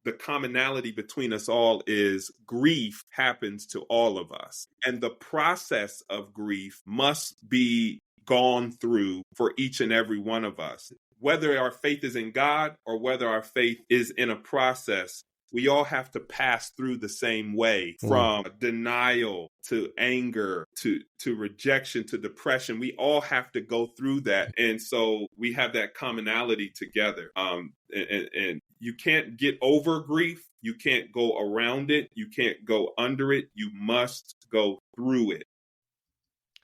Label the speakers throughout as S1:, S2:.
S1: the commonality between us all is grief happens to all of us. And the process of grief must be gone through for each and every one of us. Whether our faith is in God or whether our faith is in a process, we all have to pass through the same way, from denial to anger to rejection to depression. We all have to go through that. And so we have that commonality together. And you can't get over grief. You can't go around it. You can't go under it. You must go through it.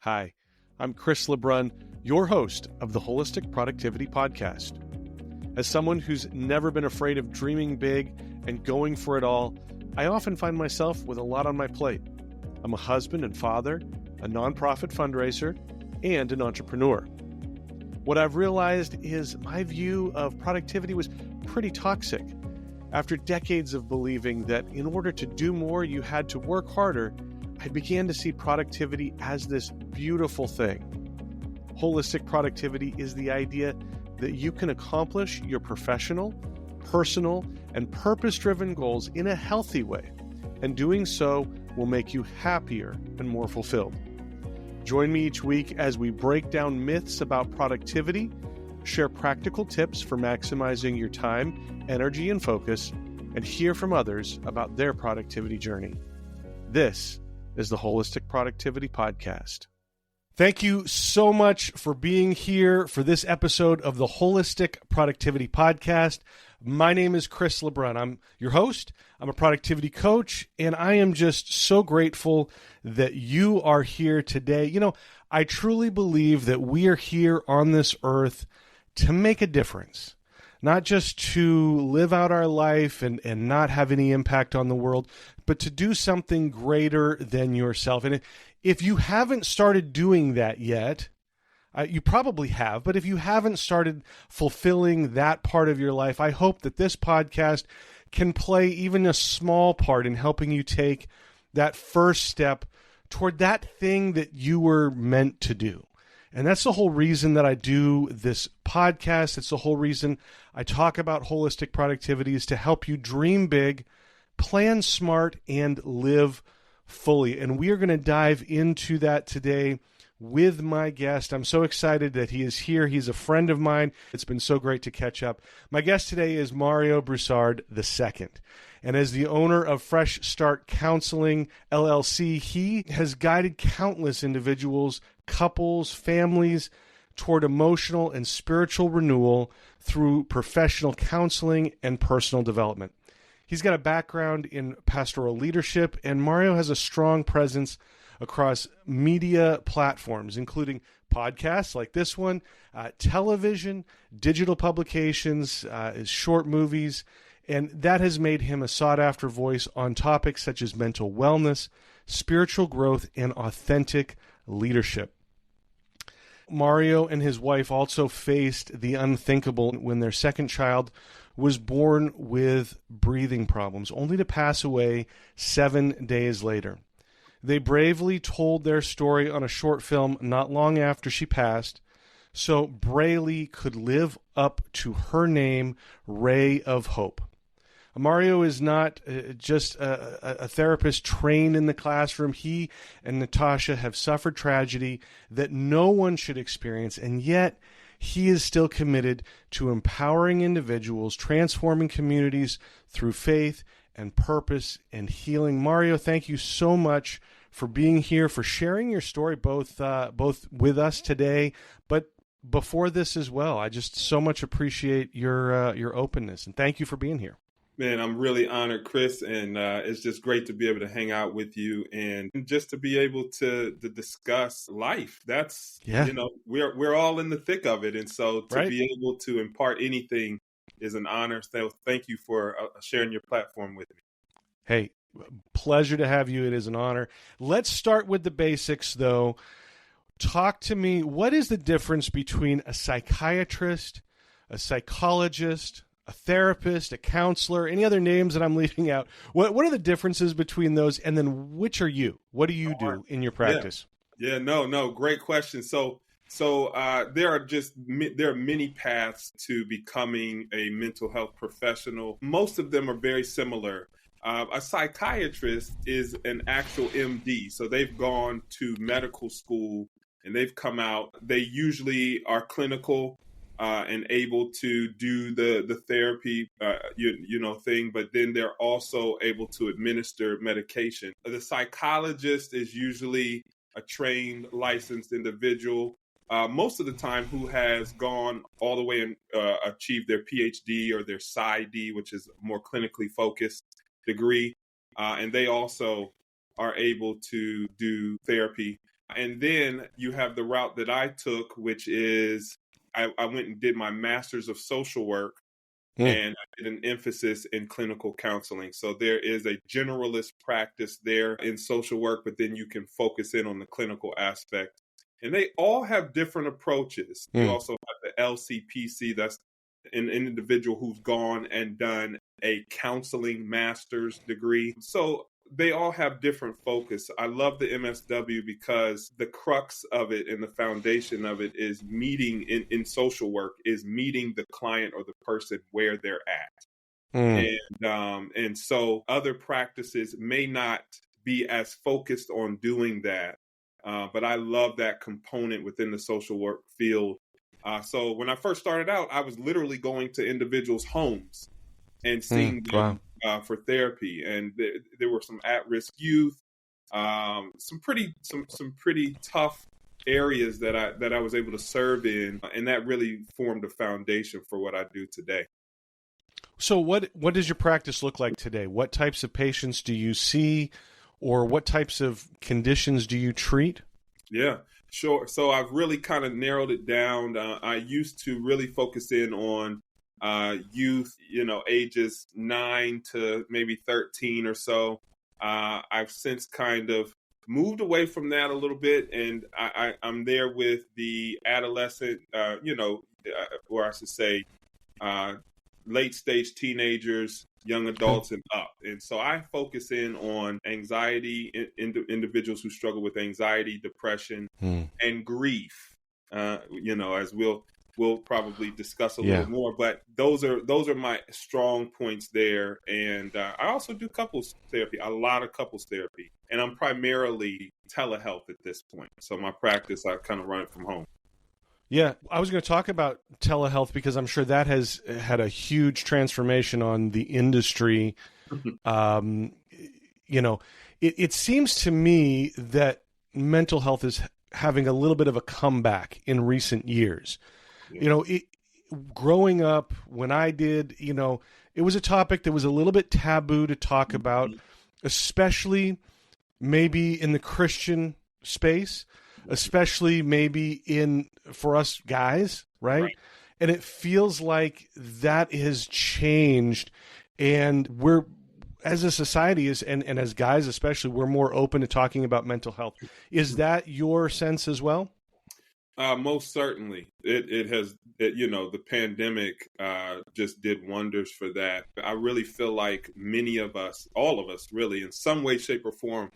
S2: Hi, I'm Chris LeBrun, your host of the Holistic Productivity Podcast. As someone who's never been afraid of dreaming big and going for it all, I often find myself with a lot on my plate. I'm a husband and father, a nonprofit fundraiser, and an entrepreneur. What I've realized is my view of productivity was pretty toxic. After decades of believing that in order to do more, you had to work harder, I began to see productivity as this beautiful thing. Holistic productivity is the idea that you can accomplish your professional, personal, and purpose-driven goals in a healthy way, and doing so will make you happier and more fulfilled. Join me each week as we break down myths about productivity, share practical tips for maximizing your time, energy, and focus, and hear from others about their productivity journey. This is the Holistic Productivity Podcast. Thank you so much for being here for this episode of the Holistic Productivity Podcast. My name is Chris LeBrun. I'm your host. I'm a productivity coach, and I am just so grateful that you are here today. You know, I truly believe that we are here on this earth to make a difference, not just to live out our life and not have any impact on the world, but to do something greater than yourself. And if you haven't started doing that yet, you probably have, but if you haven't started fulfilling that part of your life, I hope that this podcast can play even a small part in helping you take that first step toward that thing that you were meant to do. And that's the whole reason that I do this podcast. It's the whole reason I talk about holistic productivity, is to help you dream big, plan smart, and live fully. And we are going to dive into that today with my guest. I'm so excited that he is here. He's a friend of mine. It's been so great to catch up. My guest today is Mario Broussard II. And as the owner of Fresh Start Counseling, LLC, he has guided countless individuals, couples, families toward emotional and spiritual renewal through professional counseling and personal development. He's got a background in pastoral leadership, and Mario has a strong presence across media platforms, including podcasts like this one, television, digital publications, short movies, and that has made him a sought-after voice on topics such as mental wellness, spiritual growth, and authentic leadership. Mario and his wife also faced the unthinkable when their second child was born with breathing problems, only to pass away 7 days later. They bravely told their story on a short film not long after she passed, so Brayleigh could live up to her name, Ray of Hope. Mario is not just a therapist trained in the classroom. He and Natasha have suffered tragedy that no one should experience, and yet he is still committed to empowering individuals, transforming communities through faith and purpose and healing. Mario, thank you so much for being here, for sharing your story both with us today, but before this as well. I just so much appreciate your openness, and thank you for being here.
S1: Man, I'm really honored, Chris, and it's just great to be able to hang out with you and just to be able to discuss life. That's, we're all in the thick of it, and so to be able to impart anything is an honor. So thank you for sharing your platform with me.
S2: Hey, pleasure to have you. It is an honor. Let's start with the basics, though. Talk to me. What is the difference between a psychiatrist, a psychologist, a therapist, a counselor, any other names that I'm leaving out? What are the differences between those? And then which are you? What do you do in your practice?
S1: No, great question. So So there are many paths to becoming a mental health professional. Most of them are very similar. A psychiatrist is an actual MD, so they've gone to medical school and they've come out. They usually are clinical and able to do the therapy thing, but then they're also able to administer medication. The psychologist is usually a trained, licensed individual. Most of the time who has gone all the way and achieved their PhD or their PsyD, which is more clinically focused degree. And they also are able to do therapy. And then you have the route that I took, which is I went and did my master's of social work and I did an emphasis in clinical counseling. So there is a generalist practice there in social work, but then you can focus in on the clinical aspect. And they all have different approaches. You also have the LCPC, that's an individual who's gone and done a counseling master's degree. So they all have different focus. I love the MSW because the crux of it and the foundation of it is meeting in social work is meeting the client or the person where they're at. And so other practices may not be as focused on doing that. But I love that component within the social work field. So when I first started out, I was literally going to individuals' homes and seeing them for therapy. And there were some at-risk youth, some pretty tough areas that I was able to serve in, and that really formed a foundation for what I do today.
S2: So what does your practice look like today? What types of patients do you see, or what types of conditions do you treat?
S1: Yeah, sure. So I've really kind of narrowed it down. I used to really focus in on youth, ages 9 to maybe 13 or so. I've since kind of moved away from that a little bit, and I'm there with the adolescent, or I should say, late stage teenagers, young adults, and up. And so I focus in on anxiety, individuals who struggle with anxiety, depression, and grief. As we'll probably discuss a little more, but those are my strong points there. And I also do couples therapy, a lot of couples therapy, and I'm primarily telehealth at this point. So my practice, I kind of run it from home.
S2: Yeah, I was going to talk about telehealth because I'm sure that has had a huge transformation on the industry. It seems to me that mental health is having a little bit of a comeback in recent years. Yeah. Growing up, when I did, it was a topic that was a little bit taboo to talk about, especially maybe in the Christian space, especially maybe for us guys, right? And it feels like that has changed, and we're, as a society and as guys especially, we're more open to talking about mental health. Is that your sense as well?
S1: Most certainly. It has, the pandemic just did wonders for that. I really feel like many of us, all of us really, in some way, shape, or form,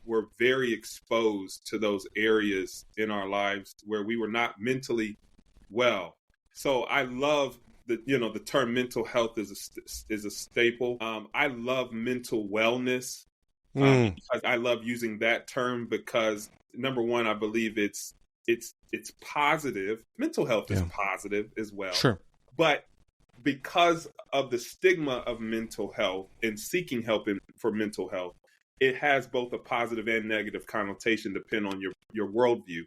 S1: were very exposed to those areas in our lives where we were not mentally well. So I love the term mental health is a staple. I love mental wellness. I love using that term because, number one, I believe it's positive. Mental health is positive as well. Sure. But because of the stigma of mental health and seeking help for mental health, it has both a positive and negative connotation depending on your worldview.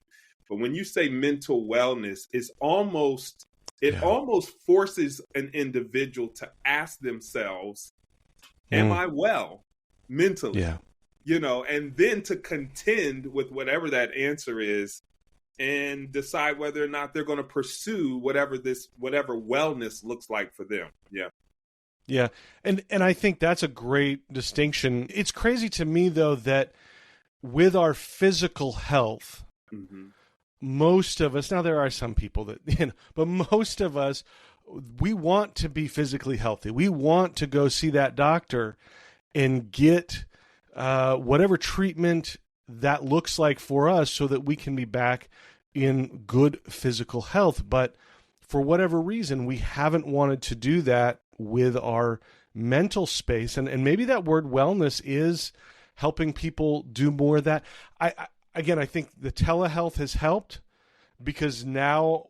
S1: But when you say mental wellness, it almost forces an individual to ask themselves, am I well mentally? Yeah. And then to contend with whatever that answer is and decide whether or not they're going to pursue whatever wellness looks like for them. Yeah.
S2: Yeah. And I think that's a great distinction. It's crazy to me, though, that with our physical health, most of us, now there are some people that, but most of us, we want to be physically healthy. We want to go see that doctor and get whatever treatment that looks like for us so that we can be back in good physical health, but for whatever reason, we haven't wanted to do that with our mental space. And maybe that word wellness is helping people do more of that. I think the telehealth has helped, because now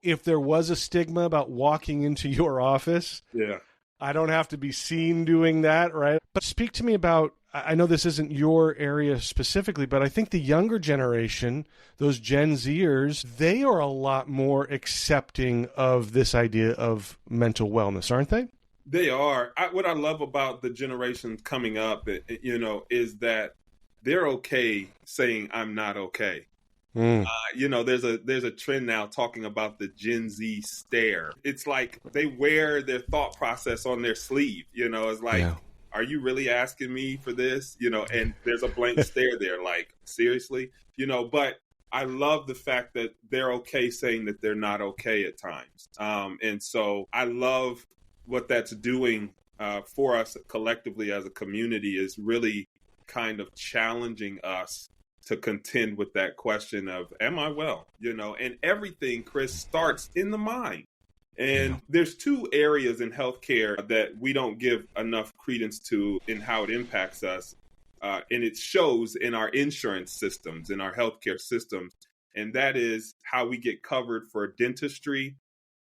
S2: if there was a stigma about walking into your office, I don't have to be seen doing that, right? But speak to me about, I know this isn't your area specifically, but I think the younger generation, those Gen Zers, they are a lot more accepting of this idea of mental wellness, aren't they?
S1: They are. What I love about the generation coming up, is that they're okay saying I'm not okay. There's a trend now talking about the Gen Z stare. It's like they wear their thought process on their sleeve. It's like, are you really asking me for this? And there's a blank stare there, like, seriously? But I love the fact that they're okay saying that they're not okay at times. And so I love what that's doing for us collectively as a community, is really kind of challenging us to contend with that question of, am I well? And everything, Chris, starts in the mind. And there's two areas in healthcare that we don't give enough credence to in how it impacts us. And it shows in our insurance systems, in our healthcare systems. And that is how we get covered for dentistry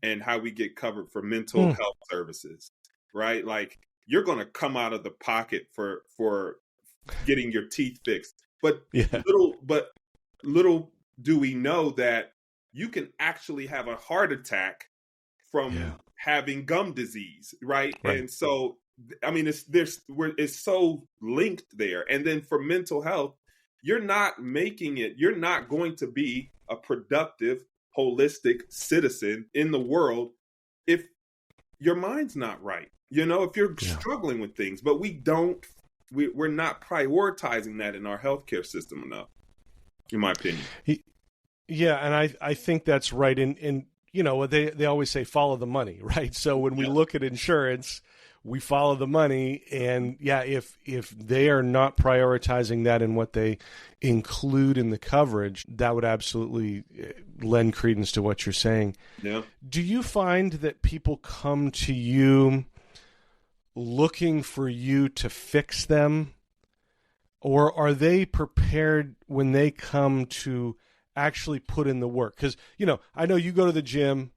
S1: and how we get covered for mental health services, right? Like, you're going to come out of the pocket for getting your teeth fixed. But little do we know that you can actually have a heart attack from having gum disease, right? And so, I mean, it's so linked there. And then for mental health, you're not going to be a productive, holistic citizen in the world if your mind's not right. If you're struggling with things, but we're not prioritizing that in our healthcare system enough, in my opinion.
S2: Yeah, and I think that's right. And they always say follow the money, right? So when we look at insurance, we follow the money. And if they are not prioritizing that in what they include in the coverage, that would absolutely lend credence to what you're saying. Yeah. Do you find that people come to you looking for you to fix them, or are they prepared when they come to actually put in the work? Because, I know you go to the gym.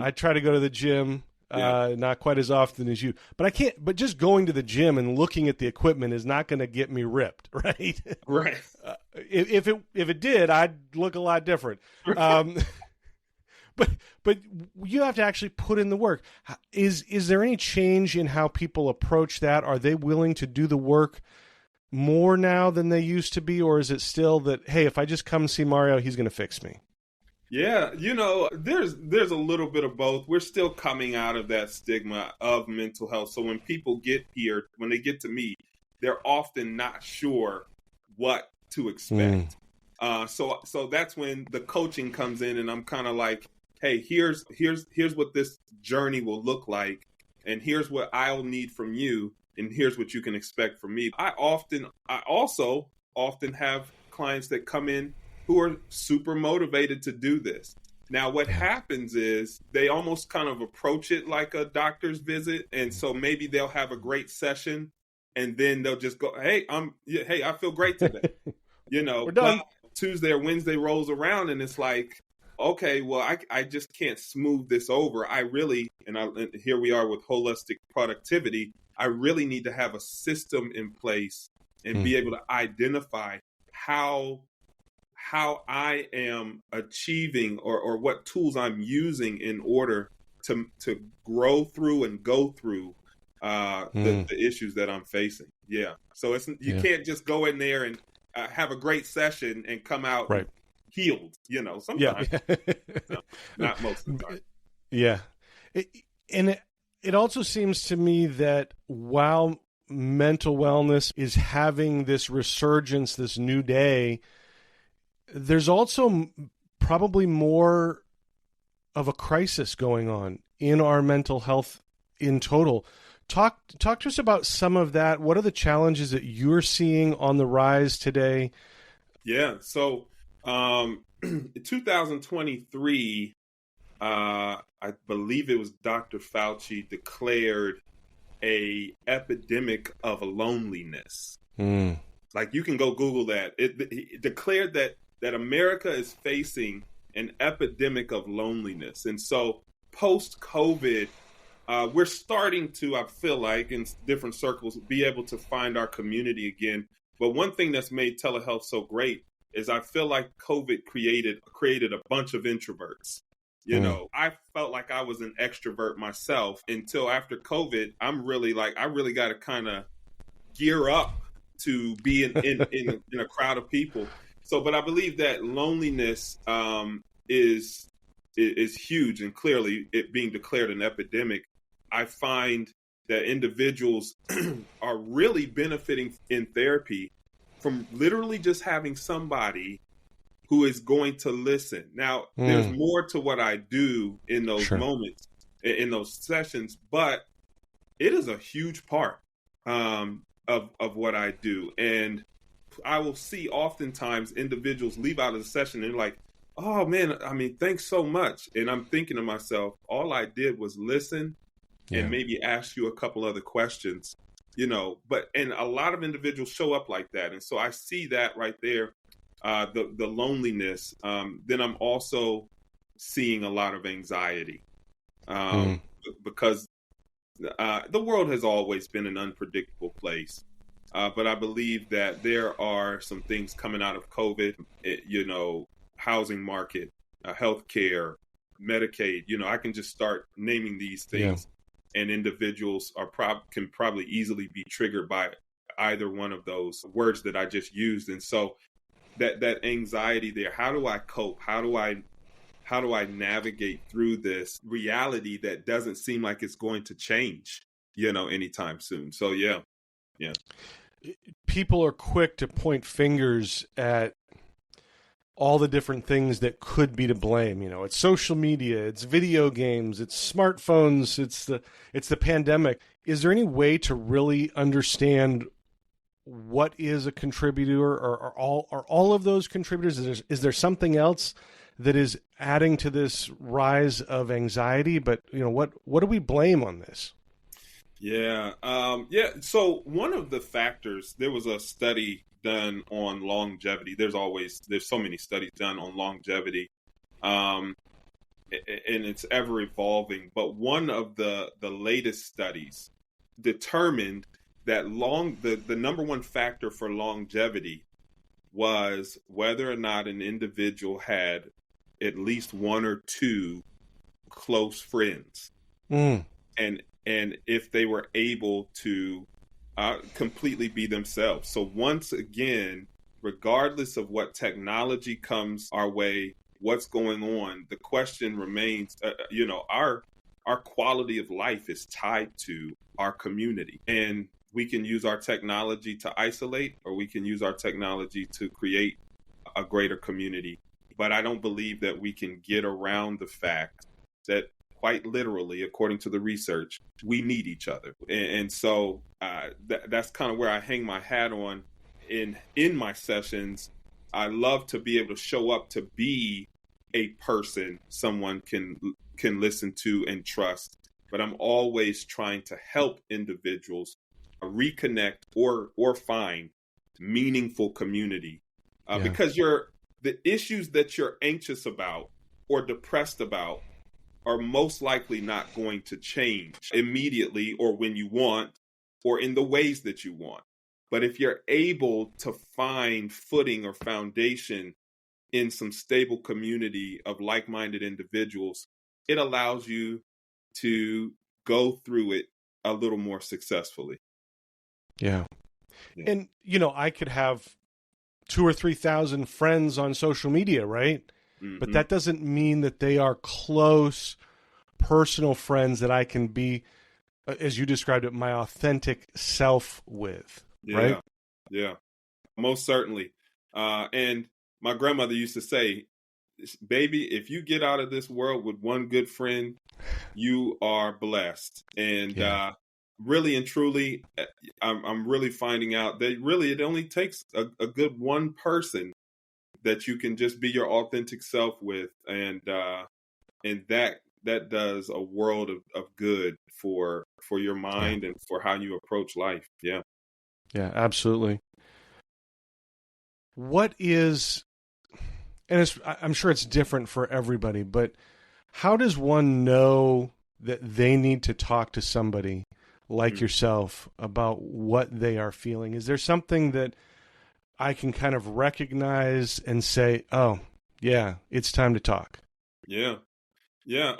S2: I try to go to the gym, not quite as often as you, but just going to the gym and looking at the equipment is not going to get me ripped, right?
S1: Right.
S2: If it did, I'd look a lot different. But you have to actually put in the work. Is there any change in how people approach that? Are they willing to do the work more now than they used to be? Or is it still that, hey, if I just come see Mario, he's going to fix me?
S1: Yeah, there's a little bit of both. We're still coming out of that stigma of mental health. So when people get here, when they get to me, they're often not sure what to expect. So that's when the coaching comes in, and I'm kind of like, hey, here's what this journey will look like, and here's what I'll need from you, and here's what you can expect from me. I also often have clients that come in who are super motivated to do this. Now, what happens is they almost kind of approach it like a doctor's visit, and so maybe they'll have a great session, and then they'll just go, hey, I feel great today.
S2: We're done.
S1: Tuesday or Wednesday rolls around, and it's like, okay, well, I just can't smooth this over. And here we are with holistic productivity. I really need to have a system in place and be able to identify how I am achieving or what tools I'm using in order to grow through and go through the issues that I'm facing. Yeah. So you can't just go in there and have a great session and come out healed, sometimes. No, not most of the time.
S2: Yeah. It also seems to me that while mental wellness is having this resurgence, this new day, there's also probably more of a crisis going on in our mental health in total. Talk to us about some of that. What are the challenges that you're seeing on the rise today?
S1: Yeah. So In 2023, I believe it was Dr. Fauci declared a epidemic of loneliness. Like, you can go Google that. It declared that America is facing an epidemic of loneliness. And so post COVID, we're starting to, I feel like, in different circles, be able to find our community again. But one thing that's made telehealth so great is I feel like COVID created a bunch of introverts. You know, I felt like I was an extrovert myself until after COVID. I'm really like, I really got to kind of gear up to be in a crowd of people. So, but I believe that loneliness is huge, and clearly it being declared an epidemic. I find that individuals are really benefiting in therapy from literally just having somebody who is going to listen. Now, there's more to what I do in those moments, in those sessions, but it is a huge part of what I do. And I will see oftentimes individuals leave out of the session and like, oh man, I mean, thanks so much. And I'm thinking to myself, all I did was listen and maybe ask you a couple other questions, you know, and a lot of individuals show up like that. And so I see that right there, the loneliness. Then I'm also seeing a lot of anxiety because the world has always been an unpredictable place. But I believe that there are some things coming out of COVID, you know, housing market, healthcare, Medicaid, you know, I can just start naming these things, and individuals can probably easily be triggered by either one of those words that I just used. And so that anxiety there, how do I cope? How do I navigate through this reality that doesn't seem like it's going to change, you know, anytime soon? So yeah.
S2: People are quick to point fingers at all the different things that could be to blame. You know, it's social media, it's video games, it's smartphones, it's the pandemic. Is there any way to really understand what is a contributor, or are all of those contributors? Is there something else that is adding to this rise of anxiety? But, you know, what do we blame on this?
S1: Yeah. So one of the factors, there was a study done on longevity. There's so many studies done on longevity, and it's ever evolving. But one of the latest studies determined that the number one factor for longevity was whether or not an individual had at least one or two close friends. And if they were able to completely be themselves. So once again, regardless of what technology comes our way, what's going on, the question remains, you know, our quality of life is tied to our community. And we can use our technology to isolate, or we can use our technology to create a greater community. But I don't believe that we can get around the fact that, quite literally, according to the research, we need each other. And so that's kind of where I hang my hat on in my sessions. I love to be able to show up to be a person someone can listen to and trust. But I'm always trying to help individuals reconnect or find meaningful community. Because the issues that you're anxious about or depressed about are most likely not going to change immediately, or when you want, or in the ways that you want. But if you're able to find footing or foundation in some stable community of like-minded individuals, it allows you to go through it a little more successfully.
S2: Yeah. And, you know, I could have 2,000 or 3,000 friends on social media, right? Mm-hmm. But that doesn't mean that they are close, personal friends that I can be, as you described it, my authentic self with, right?
S1: Yeah, most certainly. And my grandmother used to say, baby, if you get out of this world with one good friend, you are blessed. And really and truly, I'm really finding out that really it only takes a good one person that you can just be your authentic self with, and that does a world of good for your mind and for how you approach life. Yeah.
S2: Yeah, absolutely. What is, and I'm sure it's different for everybody, but how does one know that they need to talk to somebody like yourself about what they are feeling? Is there something that I can kind of recognize and say, oh, yeah, it's time to talk?
S1: Yeah. Yeah.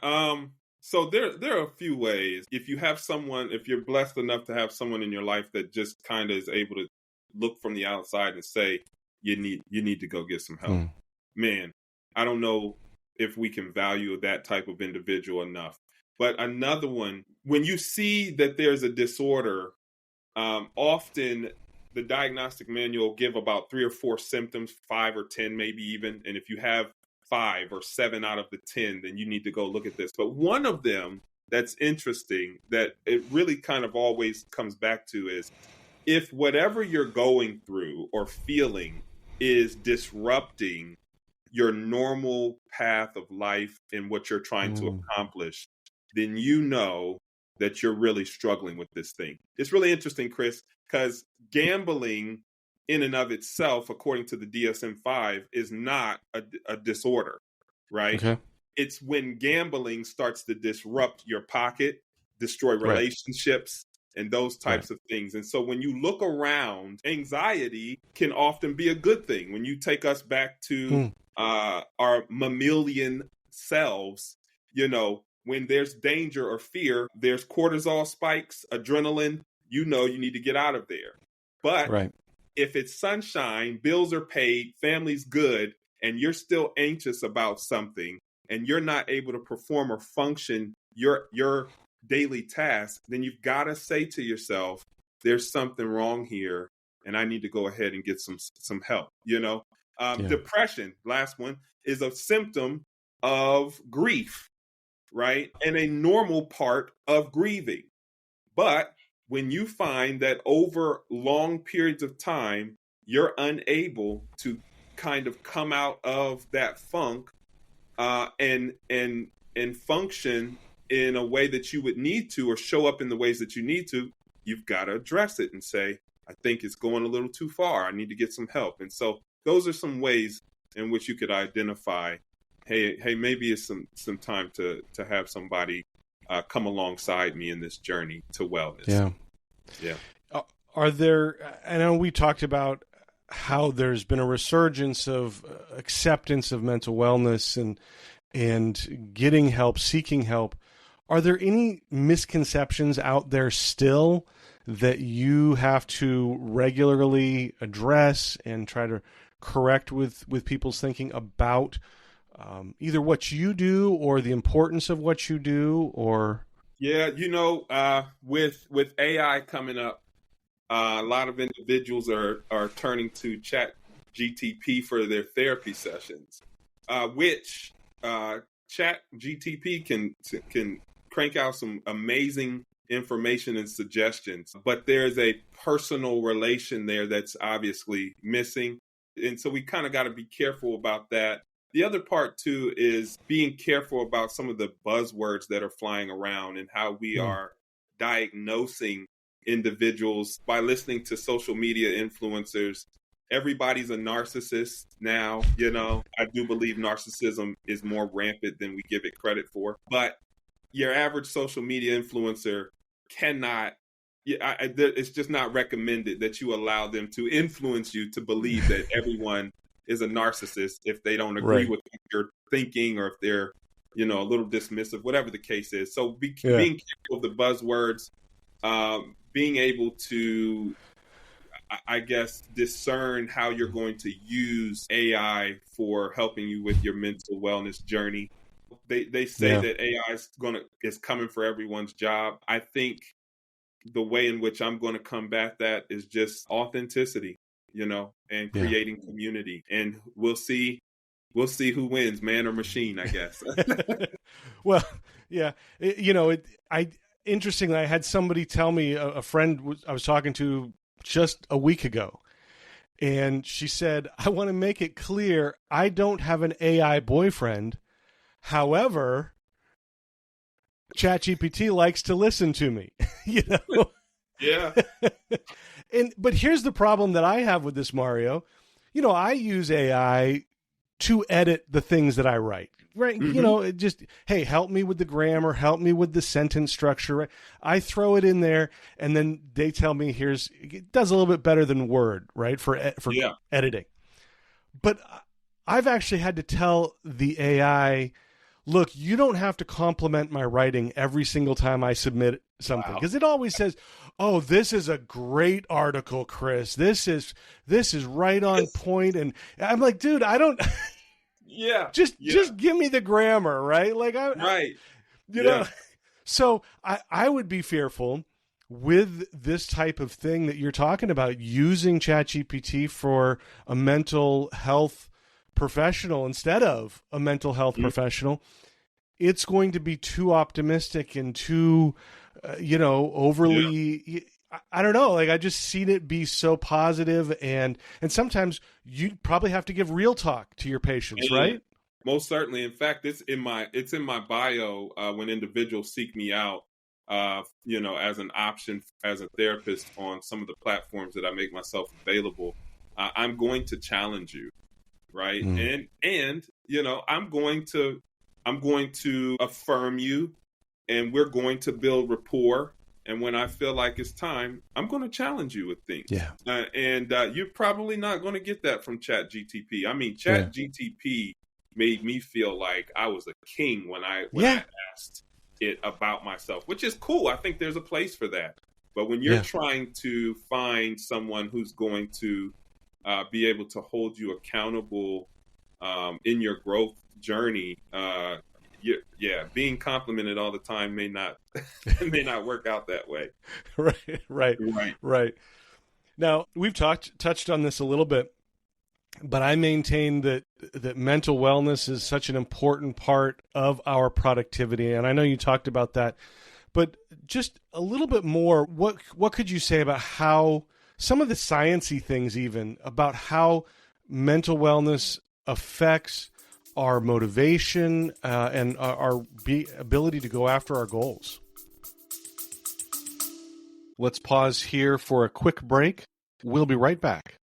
S1: So there are a few ways. If you have someone, if you're blessed enough to have someone in your life that just kind of is able to look from the outside and say, you need to go get some help. Man, I don't know if we can value that type of individual enough. But another one, when you see that there's a disorder, often the diagnostic manual give about 3 or 4 symptoms, 5 or 10 maybe even. And if you have 5 or 7 out of the 10, then you need to go look at this. But one of them that's interesting that it really kind of always comes back to is if whatever you're going through or feeling is disrupting your normal path of life and what you're trying to accomplish, then you know that you're really struggling with this thing. It's really interesting, Chris, because gambling in and of itself, according to the DSM-5, is not a disorder, right?
S2: Okay.
S1: It's when gambling starts to disrupt your pocket, destroy relationships, and those types of things. And so when you look around, anxiety can often be a good thing. When you take us back to our mammalian selves, when there's danger or fear, there's cortisol spikes, adrenaline, you need to get out of there. But if it's sunshine, bills are paid, family's good, and you're still anxious about something and you're not able to perform or function your daily tasks, then you've got to say to yourself, there's something wrong here and I need to go ahead and get some help. Depression, last one, is a symptom of grief, right? And a normal part of grieving. But when you find that over long periods of time, you're unable to kind of come out of that funk and function in a way that you would need to, or show up in the ways that you need to, you've got to address it and say, I think it's going a little too far. I need to get some help. And so those are some ways in which you could identify, hey, maybe it's some time to have somebody come alongside me in this journey to wellness. Yeah.
S2: Are there, I know we talked about how there's been a resurgence of acceptance of mental wellness and getting help, seeking help. Are there any misconceptions out there still that you have to regularly address and try to correct with people's thinking about either what you do or the importance of what you do? Or with AI coming up, a lot of individuals are turning to Chat GTP for their therapy sessions, which Chat GTP can crank out some amazing information and suggestions, but there's a personal relation there that's obviously missing. And so we kind of got to be careful about that. The other part, too, is being careful about some of the buzzwords that are flying around and how we are diagnosing individuals by listening to social media influencers. Everybody's a narcissist now. I do believe narcissism is more rampant than we give it credit for. But your average social media influencer cannot, it's just not recommended that you allow them to influence you to believe that everyone is a narcissist if they don't agree with what you're thinking, or if they're, a little dismissive, whatever the case is. So being careful of the buzzwords, being able to, I guess, discern how you're going to use AI for helping you with your mental wellness journey. They say that AI is coming for everyone's job. I think the way in which I'm going to combat that is just authenticity, and creating community. And we'll see who wins, man or machine, I guess. Well, yeah. Interestingly, I had somebody tell me, a friend I was talking to just a week ago, And she said, I want to make it clear, I don't have an AI boyfriend. However, ChatGPT likes to listen to me, you know?
S1: Yeah.
S2: But here's the problem that I have with this, Mario. You know, I use AI to edit the things that I write, right?
S1: Mm-hmm.
S2: You know, it just, hey, help me with the grammar, help me with the sentence structure. Right? I throw it in there, and then they tell me it does a little bit better than Word, right? For
S1: Yeah.
S2: editing. But I've actually had to tell the AI, look, you don't have to compliment my writing every single time I submit something, because it always says, oh, this is a great article, Chris. This is right on point. And I'm like, dude, I don't just give me the grammar, right? Like you know, so I would be fearful with this type of thing that you're talking about, using ChatGPT for a mental health professional instead of a mental health professional. It's going to be too optimistic and too, overly. I don't know. Like, I just seen it be so positive, and sometimes you probably have to give real talk to your patients, right?
S1: Most certainly. In fact, it's in my bio when individuals seek me out, as an option as a therapist on some of the platforms that I make myself available. I'm going to challenge you, right? And I'm going to affirm you, and we're going to build rapport. And when I feel like it's time, I'm going to challenge you with things.
S2: Yeah.
S1: And you're probably not going to get that from ChatGTP. I mean, ChatGTP made me feel like I was a king when I asked it about myself, which is cool. I think there's a place for that. But when you're trying to find someone who's going to be able to hold you accountable in your growth journey, being complimented all the time may not work out that way.
S2: Right. Now, we've touched on this a little bit, but I maintain that mental wellness is such an important part of our productivity, and I know you talked about that, but just a little bit more. What could you say about how some of the sciencey things, even about how mental wellness affects our motivation and our ability to go after our goals? Let's pause here for a quick break. We'll be right back.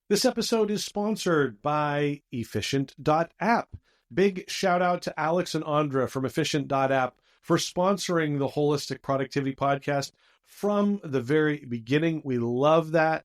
S2: This episode is sponsored by Efficient.app. Big shout out to Alex and Andra from Efficient.app for sponsoring the Holistic Productivity Podcast from the very beginning. We love that.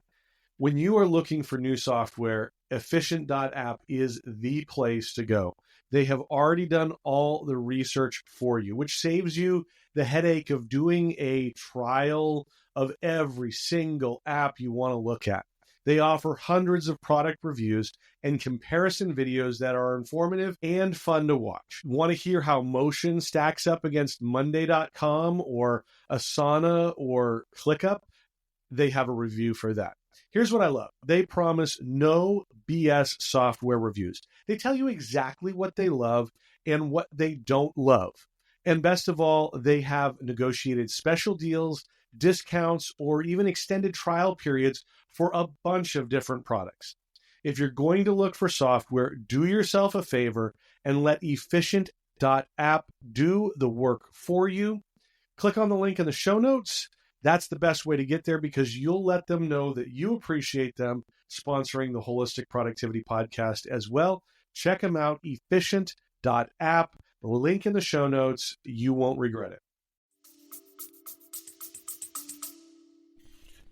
S2: When you are looking for new software, Efficient.app is the place to go. They have already done all the research for you, which saves you the headache of doing a trial of every single app you want to look at. They offer hundreds of product reviews and comparison videos that are informative and fun to watch. Want to hear how Motion stacks up against Monday.com or Asana or ClickUp? They have a review for that. Here's what I love. They promise no BS software reviews. They tell you exactly what they love and what they don't love. And best of all, they have negotiated special deals, discounts, or even extended trial periods for a bunch of different products. If you're going to look for software, do yourself a favor and let Efficient.app do the work for you. Click on the link in the show notes. That's the best way to get there, because you'll let them know that you appreciate them sponsoring the Holistic Productivity Podcast as well. Check them out, Efficient.app. The link in the show notes. You won't regret it.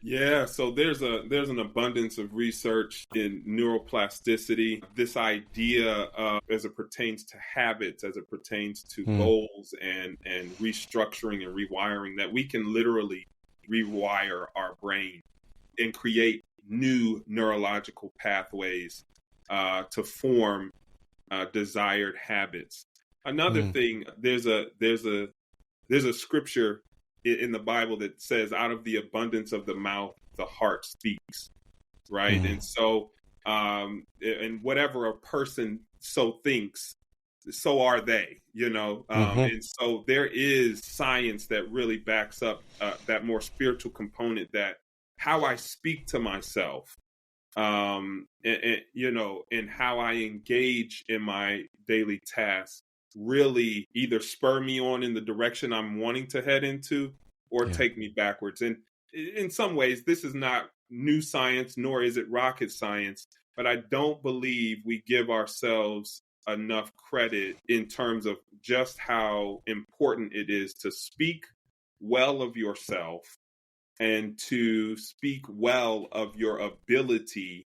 S1: Yeah, so there's an abundance of research in neuroplasticity. This idea of, as it pertains to habits, as it pertains to goals and restructuring and rewiring, that we can literally rewire our brain and create new neurological pathways to form desired habits. Another thing, there's a scripture in the Bible that says, out of the abundance of the mouth, the heart speaks, right? And so, and whatever a person so thinks, so are they, and so there is science that really backs up that more spiritual component, that how I speak to myself and how I engage in my daily tasks really either spur me on in the direction I'm wanting to head into or take me backwards. And in some ways, this is not new science, nor is it rocket science, but I don't believe we give ourselves enough credit in terms of just how important it is to speak well of yourself and to speak well of your ability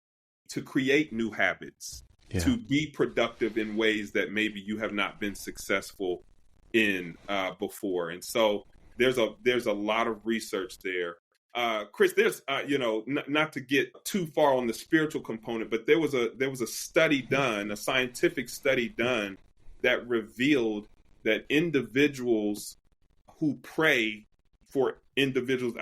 S1: to create new habits, to be productive in ways that maybe you have not been successful in before. And so there's a lot of research there. Chris, there's not to get too far on the spiritual component, but there was a study done, a scientific study done that revealed that individuals who pray for individuals,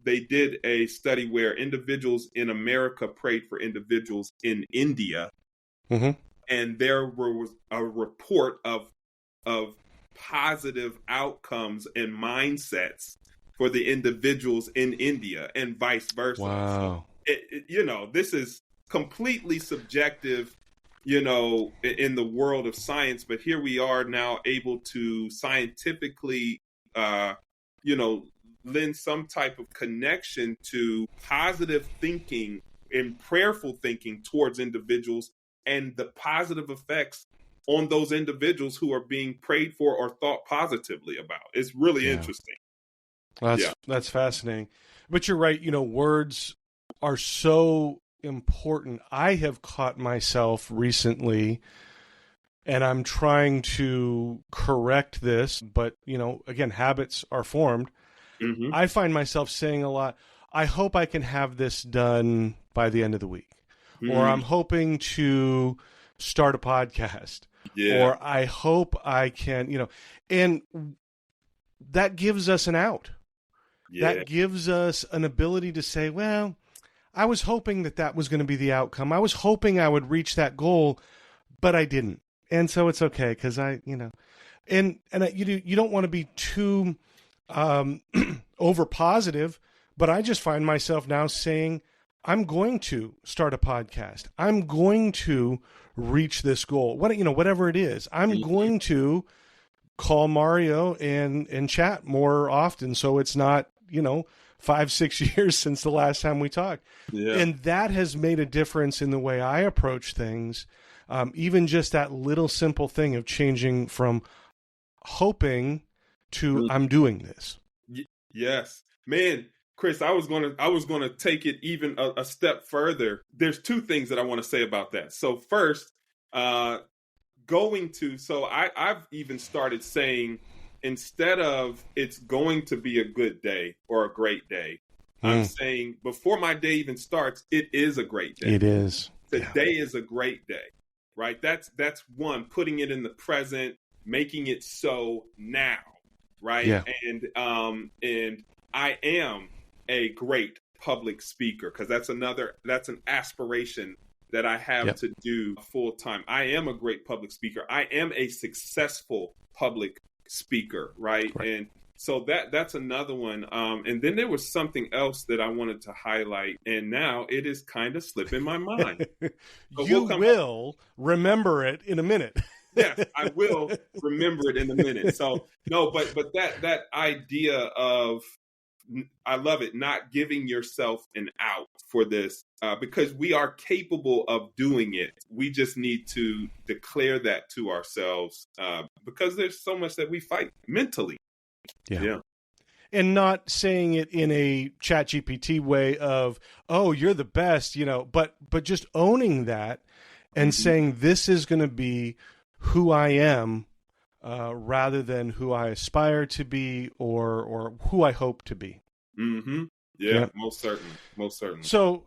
S1: they did a study where individuals in America prayed for individuals in India, and there was a report of positive outcomes and mindsets for the individuals in India and vice versa.
S2: Wow.
S1: So, this is completely subjective, in the world of science, but here we are now able to scientifically, lend some type of connection to positive thinking and prayerful thinking towards individuals and the positive effects on those individuals who are being prayed for or thought positively about. It's really interesting.
S2: That's fascinating. But you're right, words are so important. I have caught myself recently, and I'm trying to correct this, but, again, habits are formed. I find myself saying a lot, I hope I can have this done by the end of the week. Or I'm hoping to start a podcast. Or I hope I can, and that gives us an out. That gives us an ability to say, well, I was hoping that was going to be the outcome. I was hoping I would reach that goal, but I didn't. And so it's okay because you don't want to be too over positive, but I just find myself now saying, I'm going to start a podcast. I'm going to reach this goal. Whatever it is, I'm going to call Mario and chat more often. So it's not, 5-6 years since the last time we talked. And that has made a difference in the way I approach things. Even just that little simple thing of changing from hoping to I'm doing this.
S1: Yes, man, Chris, I was gonna take it even a step further. There's two things that I want to say about that. So first, I've even started saying, instead of it's going to be a good day or a great day, I'm saying before my day even starts, it is a great day.
S2: It is.
S1: Today is a great day, right? That's one, putting it in the present, making it so now, right?
S2: Yeah.
S1: And I am a great public speaker because that's an aspiration that I have to do full time. I am a great public speaker. I am a successful public speaker, right? And so that's another one. And then there was something else that I wanted to highlight, and now it is kind of slipping my mind.
S2: You will remember it in a minute.
S1: Yes, I will remember it in a minute. So no, but that idea of, I love it, not giving yourself an out for this, because we are capable of doing it. We just need to declare that to ourselves, because there's so much that we fight mentally. Yeah.
S2: And not saying it in a ChatGPT way of, oh, you're the best, but just owning that and saying this is going to be who I am, rather than who I aspire to be or who I hope to be.
S1: Yeah, most certainly.
S2: So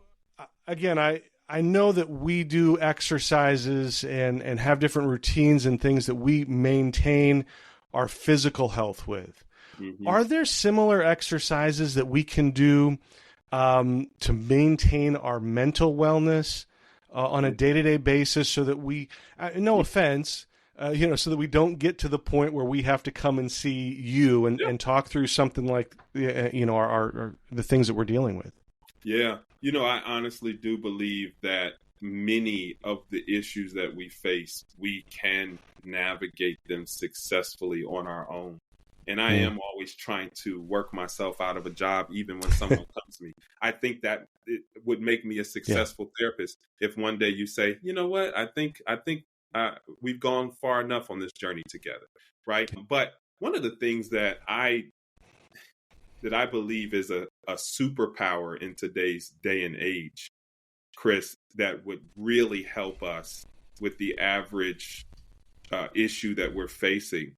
S2: again, I know that we do exercises and have different routines and things that we maintain our physical health with. Are there similar exercises that we can do to maintain our mental wellness on a day-to-day basis so that we, no offense, so that we don't get to the point where we have to come and see you and talk through something like, our the things that we're dealing with?
S1: Yeah. I honestly do believe that many of the issues that we face, we can navigate them successfully on our own. And I
S2: Mm.
S1: am always trying to work myself out of a job, even when someone comes to me. I think that it would make me a
S2: Yeah.
S1: successful therapist if one day you say, you know what, I think we've gone far enough on this journey together, right? But one of the things that I believe is a superpower in today's day and age, Chris, that would really help us with the average issue that we're facing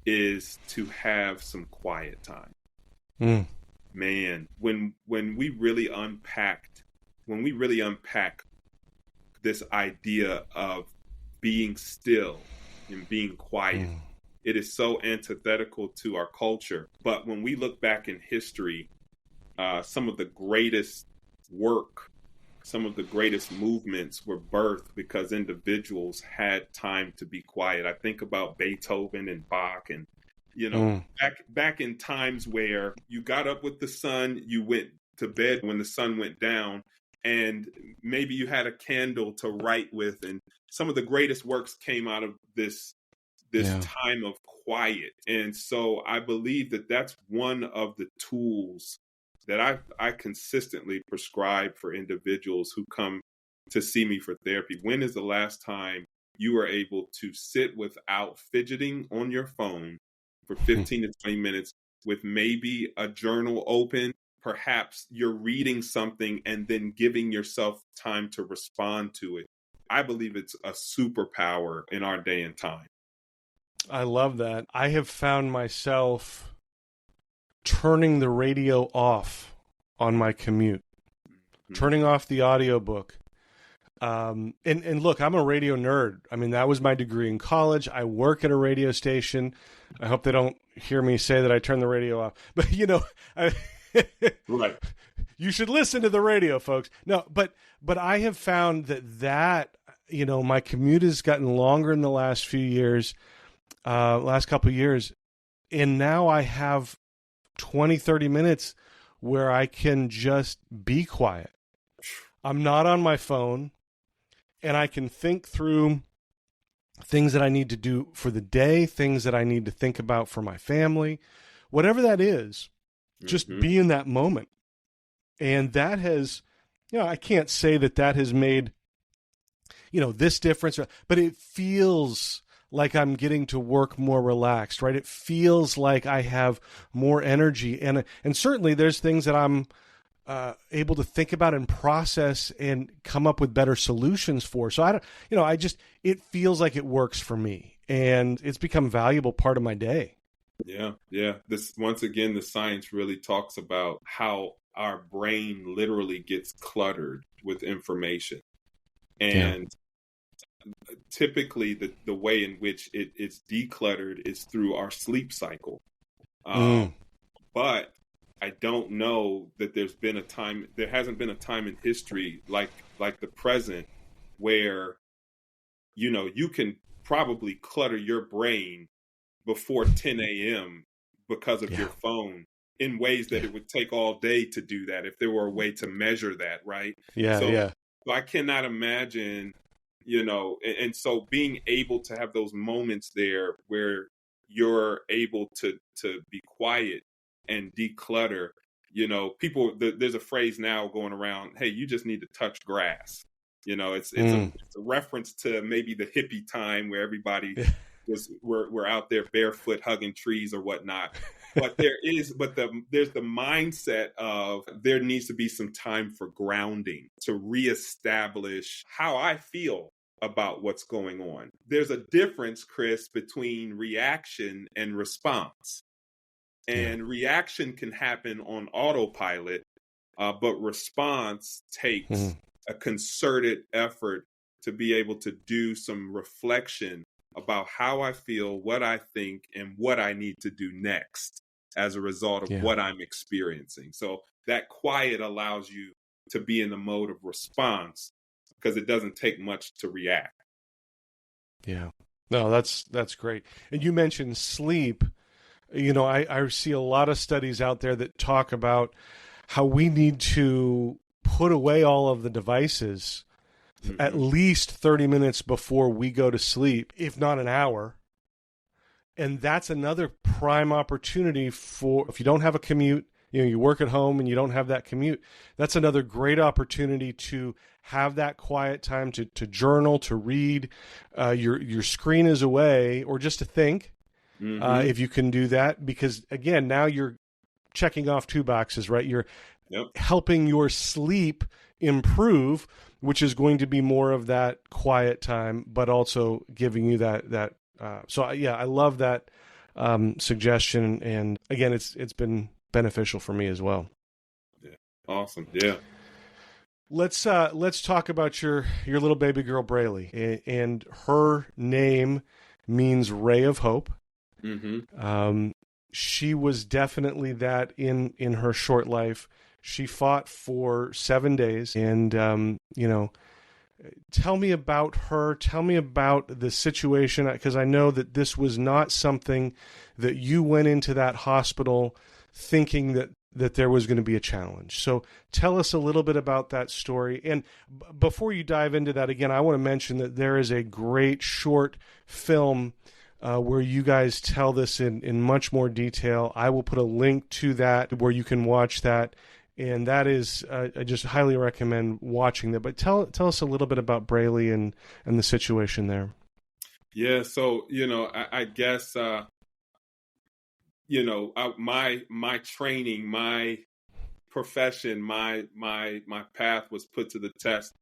S1: is to have some quiet time.
S2: Mm.
S1: Man, when we really unpack this idea of being still and being quiet,
S2: Mm.
S1: it is so antithetical to our culture. But when we look back in history, some of the greatest work, some of the greatest movements were birthed because individuals had time to be quiet. I think about Beethoven and Bach, and
S2: Mm.
S1: back in times where you got up with the sun, you went to bed when the sun went down, and maybe you had a candle to write with, and some of the greatest works came out of this
S2: Yeah.
S1: time of quiet. And so I believe that that's one of the tools that I consistently prescribe for individuals who come to see me for therapy. When is the last time you were able to sit without fidgeting on your phone for
S2: Mm.
S1: 15 to 20 minutes with maybe a journal open? Perhaps you're reading something and then giving yourself time to respond to it. I believe it's a superpower in our day and time.
S2: I love that. I have found myself turning the radio off on my commute,
S1: Mhm.
S2: turning off the audiobook. And look, I'm a radio nerd. I mean, that was my degree in college. I work at a radio station. I hope they don't hear me say that I turn the radio off. But I,
S1: Right.
S2: you should listen to the radio, folks. No, but I have found that my commute has gotten longer in the last few years, last couple of years, and now I have 20, 30 minutes where I can just be quiet. I'm not on my phone, and I can think through things that I need to do for the day, things that I need to think about for my family, whatever that is, just
S1: Hmm.
S2: be in that moment. And that has, I can't say that has made, this difference, but it feels like I'm getting to work more relaxed, right? It feels like I have more energy. And certainly there's things that I'm able to think about and process and come up with better solutions for. So it feels like it works for me, and it's become a valuable part of my day.
S1: Yeah, yeah. This once again, the science really talks about how our brain literally gets cluttered with information,
S2: Yeah.
S1: and typically the way in which it's decluttered is through our sleep cycle. Um,
S2: Mm.
S1: but I don't know that there hasn't been a time in history like the present where you can probably clutter your brain before 10 a.m. because of your
S2: Yeah.
S1: phone in ways that
S2: Yeah.
S1: it would take all day to do that if there were a way to measure that, right?
S2: Yeah.
S1: So,
S2: Yeah.
S1: so I cannot imagine, and so being able to have those moments there where you're able to be quiet and declutter. There's a phrase now going around, hey, you just need to touch grass.
S2: Mm.
S1: It's a reference to maybe the hippie time where everybody
S2: Yeah.
S1: we're out there barefoot hugging trees or whatnot. But there's the mindset of there needs to be some time for grounding to reestablish how I feel about what's going on. There's a difference, Chris, between reaction and response.
S2: Yeah.
S1: And reaction can happen on autopilot, but response takes
S2: Mm.
S1: a concerted effort to be able to do some reflection about how I feel, what I think, and what I need to do next as a result of
S2: Yeah.
S1: what I'm experiencing. So that quiet allows you to be in the mode of response because it doesn't take much to react.
S2: Yeah. No, that's great. And you mentioned sleep. I see a lot of studies out there that talk about how we need to put away all of the devices at least 30 minutes before we go to sleep, if not an hour. And that's another prime opportunity for, if you don't have a commute, you work at home and you don't have that commute, that's another great opportunity to have that quiet time to journal, to read. Your screen is away, or just to think, if you can do that, because again, now you're checking off two boxes, right? You're helping your sleep improve, which is going to be more of that quiet time, but also giving you that. So yeah, I love that suggestion, and again, it's been beneficial for me as well.
S1: Yeah, awesome. Yeah.
S2: Let's talk about your little baby girl Brayleigh, and her name means ray of hope. She was definitely that in her short life. She fought for 7 days, and tell me about her. Tell me about the situation, because I know that this was not something that you went into that hospital thinking that there was going to be a challenge. So tell us a little bit about that story. And before you dive into that, again, I want to mention that there is a great short film where you guys tell this in much more detail. I will put a link to that where you can watch that. And that is, I just highly recommend watching that. But tell us a little bit about Brayleigh and the situation there.
S1: Yeah, so I guess my training, my profession, my path was put to the test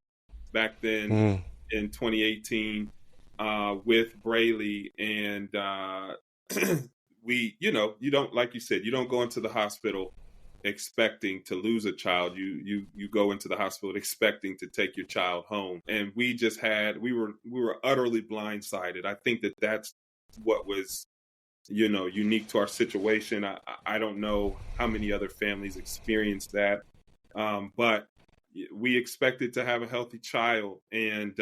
S1: back then in 2018 with Brayleigh, and we, you don't, like you said, you don't go into the hospital expecting to lose a child. You go into the hospital expecting to take your child home, and we were utterly blindsided. I think that's what was unique to our situation. I don't know how many other families experienced that, but we expected to have a healthy child, and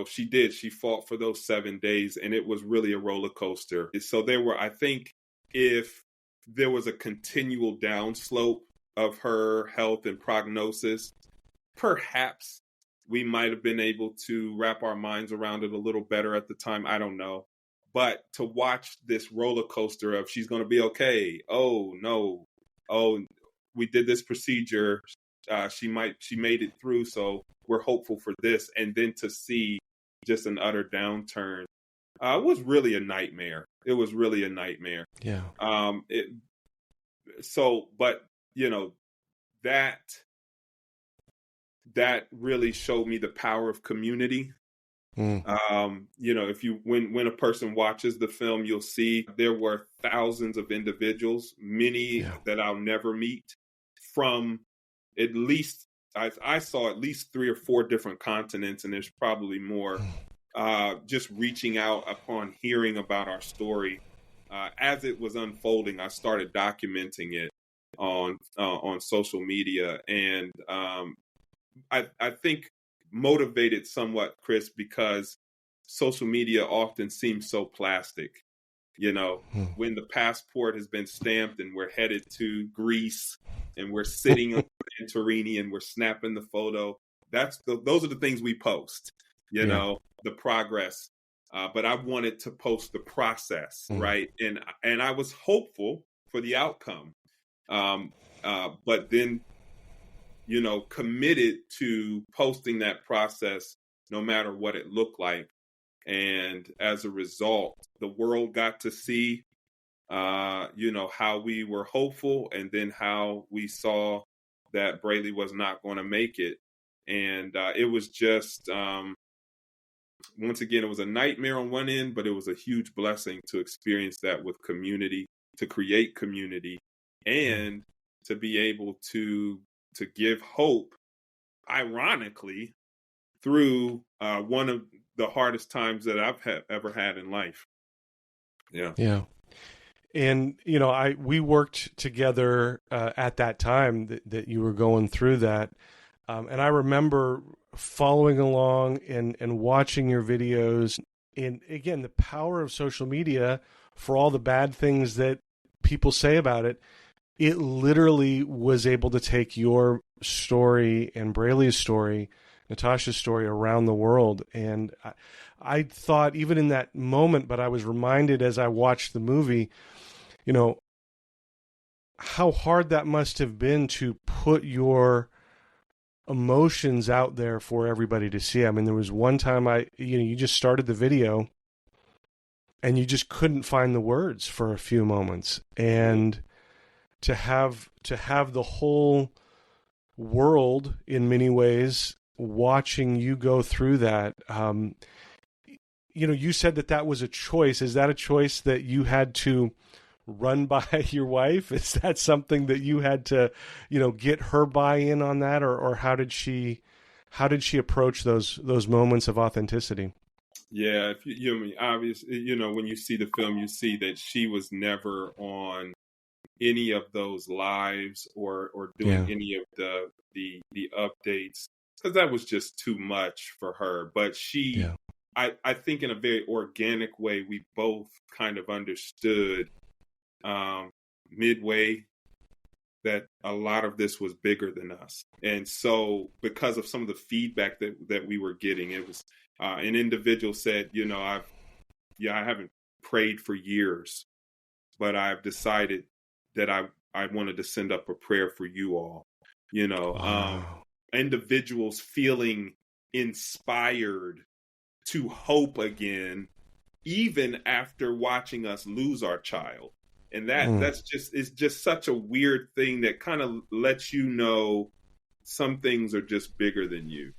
S1: she did. She fought for those 7 days, and it was really a roller coaster. So I think if there was a continual downslope of her health and prognosis, perhaps we might have been able to wrap our minds around it a little better at the time. I don't know. But to watch this roller coaster of she's going to be okay. Oh, no. Oh, we did this procedure. She made it through. So we're hopeful for this. And then to see just an utter downturn. It was really a nightmare. It was really a nightmare.
S2: Yeah.
S1: But that really showed me the power of community. When a person watches the film, you'll see there were thousands of individuals, many that I'll never meet, from at least, I saw at least 3 or 4 different continents, and there's probably more. Just reaching out upon hearing about our story. As it was unfolding, I started documenting it on social media, and I think motivated somewhat, Chris, because social media often seems so plastic. When the passport has been stamped and we're headed to Greece and we're sitting on Santorini and we're snapping the photo, those are the things we post. The progress. But I wanted to post the process, right? And I was hopeful for the outcome. But then, committed to posting that process no matter what it looked like. And as a result, the world got to see, how we were hopeful, and then how we saw that Brayleigh was not going to make it. And it was just, once again, it was a nightmare on one end, but it was a huge blessing to experience that with community, to create community, and to be able to give hope, ironically, through one of the hardest times that I've ever had in life. Yeah.
S2: Yeah. And, we worked together at that time that you were going through that. And I remember following along and watching your videos. And again, the power of social media, for all the bad things that people say about it, it literally was able to take your story and Brayleigh's story, Natasha's story around the world. And I thought even in that moment, but I was reminded as I watched the movie, you know, how hard that must have been to put your emotions out there for everybody to see. I mean, there was one time you just started the video and you just couldn't find the words for a few moments. And to have the whole world in many ways watching you go through that, you said that was a choice. Is that a choice that you had to run by your wife? Is that something that you had to, get her buy-in on that, or how did she approach those moments of authenticity?
S1: Yeah, if you obviously, when you see the film, you see that she was never on any of those lives or doing any of the updates, because that was just too much for her. But I think in a very organic way, we both kind of understood midway that a lot of this was bigger than us. And so because of some of the feedback that we were getting, it was an individual said, I haven't prayed for years, but I've decided that I wanted to send up a prayer for you all.
S2: Wow.
S1: Individuals feeling inspired to hope again, even after watching us lose our child. And that's just such a weird thing that kind of lets you know some things are just bigger than you.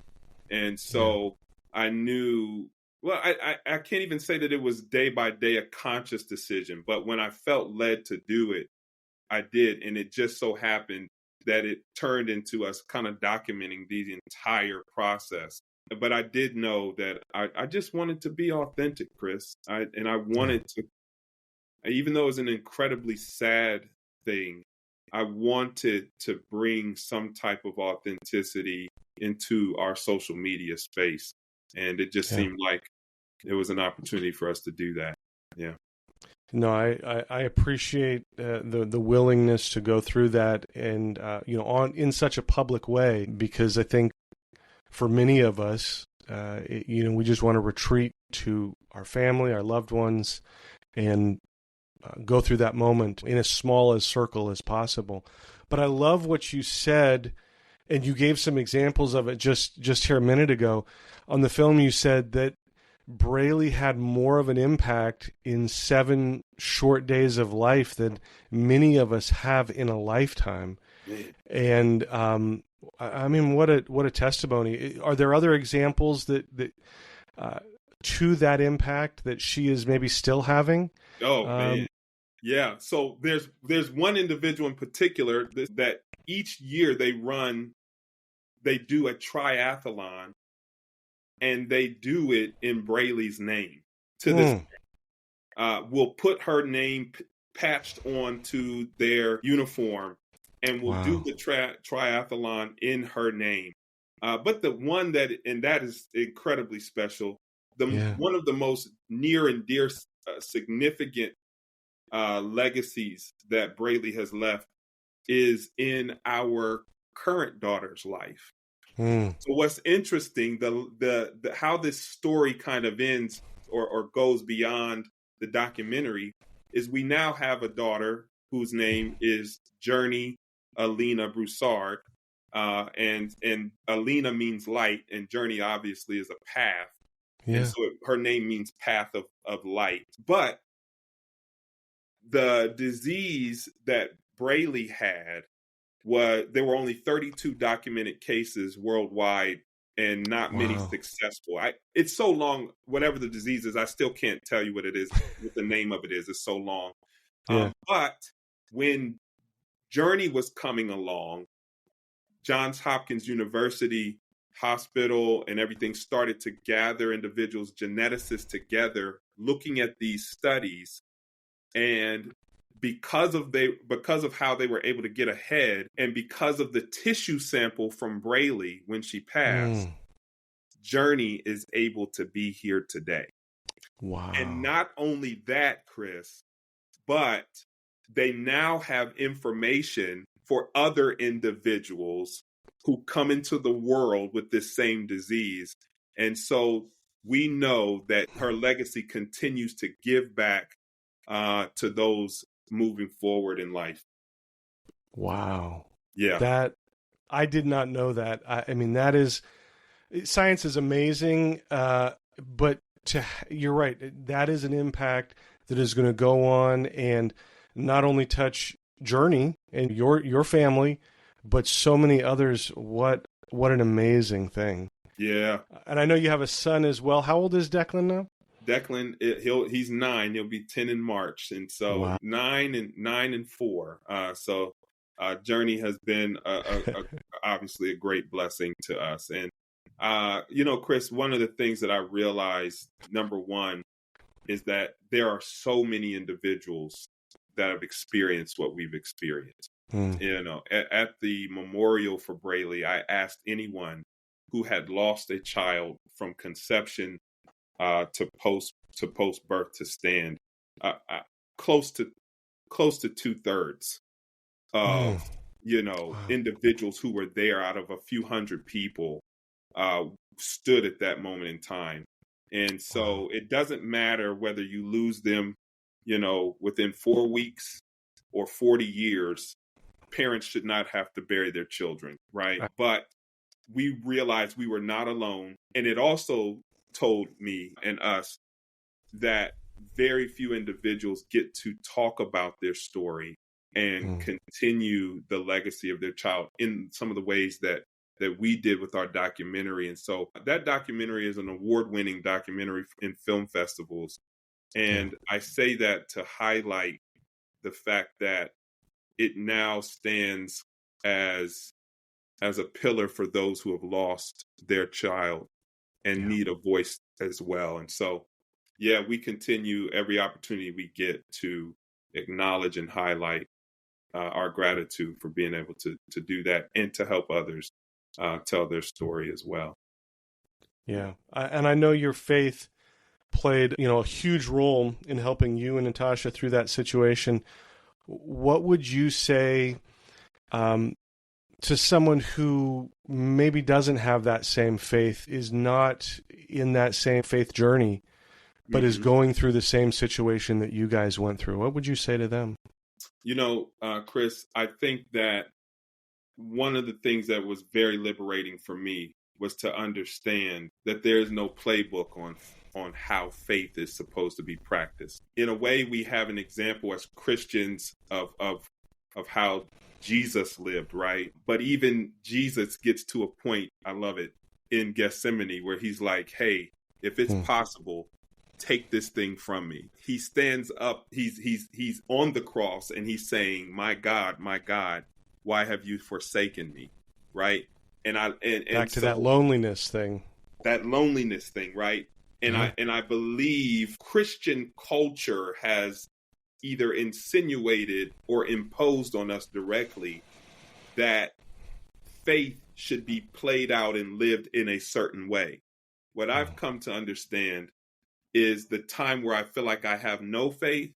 S1: And so I knew, well, I can't even say that it was day by day a conscious decision, but when I felt led to do it, I did. And it just so happened that it turned into us kind of documenting the entire process. But I did know that I just wanted to be authentic, Chris. I wanted to, even though it was an incredibly sad thing, I wanted to bring some type of authenticity into our social media space. And it just seemed like it was an opportunity for us to do that. Yeah.
S2: No, I appreciate the willingness to go through that, and in such a public way, because I think for many of us, we just want to retreat to our family, our loved ones, and go through that moment in as small a circle as possible. But I love what you said, and you gave some examples of it just here a minute ago. On the film, you said that Brayleigh had more of an impact in 7 short days of life than many of us have in a lifetime. And I mean, what a testimony. Are there other examples that to that impact that she is maybe still having?
S1: Oh, man. Yeah. So there's one individual in particular that each year they do a triathlon, and they do it in Brayleigh's name. To this we'll put her name patched onto their uniform, and we'll do the triathlon in her name. But the one that is incredibly special, one of the most near and dear significant legacies that Brayleigh has left is in our current daughter's life. So what's interesting, the how this story kind of ends or goes beyond the documentary, is we now have a daughter whose name is Journey Alina Broussard, and Alina means light, and Journey obviously is a path, and so her name means path of light. But the disease that Brayleigh had there were only 32 documented cases worldwide, and not many successful. It's so long, whatever the disease is, I still can't tell you what it is, what the name of it is. It's so long. But when Journey was coming along, Johns Hopkins University Hospital and everything started to gather individuals, geneticists together, looking at these studies. And because of how they were able to get ahead, and because of the tissue sample from Brayleigh when she passed, Journey is able to be here today. Wow. And not only that, Chris, but they now have information for other individuals who come into the world with this same disease. And so we know that her legacy continues to give back to those moving forward in life.
S2: Wow.
S1: Yeah.
S2: That I did not know that. I mean, that is science is amazing, but you're right. That is an impact that is going to go on and not only touch Journey and your family, but so many others. What an amazing thing.
S1: Yeah.
S2: And I know you have a son as well. How old is Declan now?
S1: Declan, he's 9. He'll be 10 in March, and so
S2: Wow.
S1: 9 and 4. So Journey has been obviously a great blessing to us. And Chris, one of the things that I realized, number one, is that there are so many individuals that have experienced what we've experienced. At the memorial for Brayleigh, I asked anyone who had lost a child from conception to post birth to stand, close to 2/3 of
S2: Wow.
S1: individuals who were there out of a few hundred people stood at that moment in time. And so it doesn't matter whether you lose them, within 4 weeks or 40 years. Parents should not have to bury their children, right? But we realized we were not alone, and it also told me and us that very few individuals get to talk about their story and continue the legacy of their child in some of the ways that we did with our documentary. And so that documentary is an award-winning documentary in film festivals. And I say that to highlight the fact that it now stands as a pillar for those who have lost their child and need a voice as well. And so, we continue every opportunity we get to acknowledge and highlight our gratitude for being able to do that and to help others tell their story as well.
S2: Yeah. And I know your faith played, a huge role in helping you and Natasha through that situation. What would you say to someone who maybe doesn't have that same faith, is not in that same faith journey, but is going through the same situation that you guys went through? What would you say to them?
S1: Chris, I think that one of the things that was very liberating for me was to understand that there is no playbook on how faith is supposed to be practiced. In a way, we have an example as Christians of how Jesus lived, right? But even Jesus gets to a point, I love it, in Gethsemane where he's like, hey, if it's possible, take this thing from me. He stands up, he's on the cross and he's saying, my God, why have you forsaken me? Right? And
S2: back to that loneliness thing.
S1: That loneliness thing, right? And I believe Christian culture has either insinuated or imposed on us directly that faith should be played out and lived in a certain way. What I've come to understand is the time where I feel like I have no faith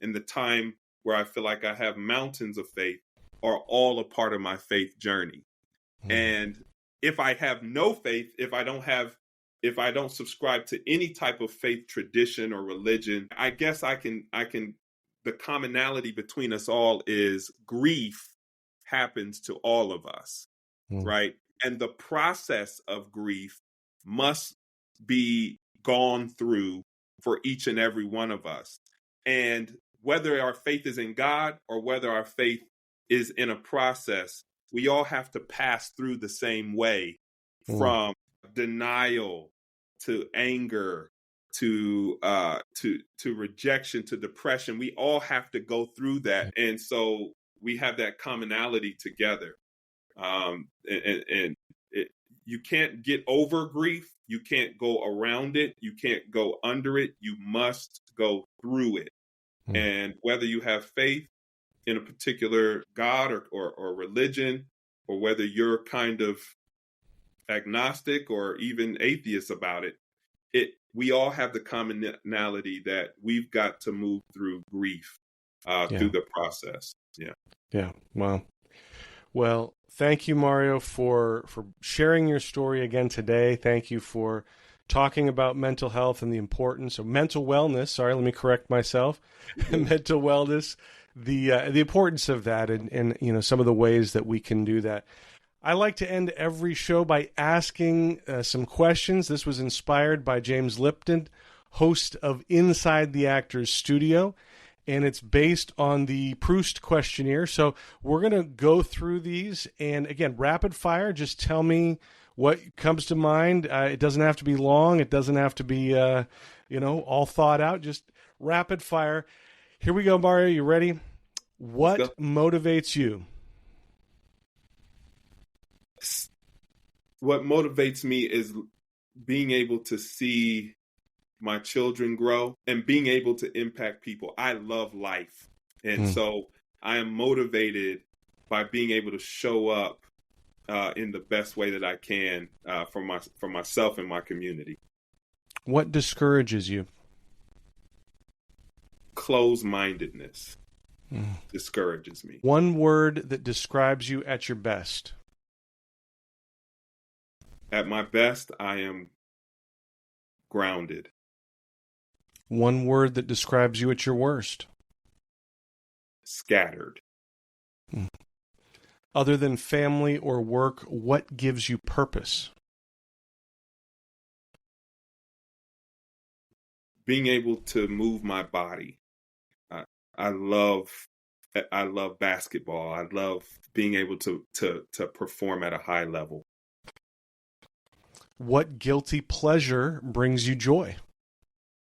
S1: and the time where I feel like I have mountains of faith are all a part of my faith journey. And if I have no faith, if I don't subscribe to any type of faith tradition or religion, I guess I can the commonality between us all is grief happens to all of us, right? And the process of grief must be gone through for each and every one of us. And whether our faith is in God or whether our faith is in a process, we all have to pass through the same way, from denial to anger to rejection to depression. We all have to go through that, and so we have that commonality together. You can't get over grief. You can't go around it. You can't go under it. You must go through it. And whether you have faith in a particular God or religion, or whether you're kind of agnostic or even atheist about it, we all have the commonality that we've got to move through grief through the process. Yeah.
S2: Yeah. Wow. Well, thank you, Mario, for sharing your story again today. Thank you for talking about mental health and the importance of mental wellness. Sorry, let me correct myself. Mental wellness, the importance of that, and some of the ways that we can do that. I like to end every show by asking some questions. This was inspired by James Lipton, host of Inside the Actors Studio, and it's based on the Proust questionnaire. So we're going to go through these, and again, rapid fire. Just tell me what comes to mind. It doesn't have to be long. It doesn't have to be, all thought out. Just rapid fire. Here we go, Mario. You ready? What motivates you?
S1: What motivates me is being able to see my children grow and being able to impact people. I love life. And so I am motivated by being able to show up in the best way that I can for myself and my community.
S2: What discourages you?
S1: Closed-mindedness discourages me.
S2: One word that describes you at your best.
S1: At my best, I am grounded.
S2: One word that describes you at your worst.
S1: Scattered.
S2: Other than family or work, what gives you purpose?
S1: Being able to move my body. I love basketball. I love being able to perform at a high level.
S2: What guilty pleasure brings you joy?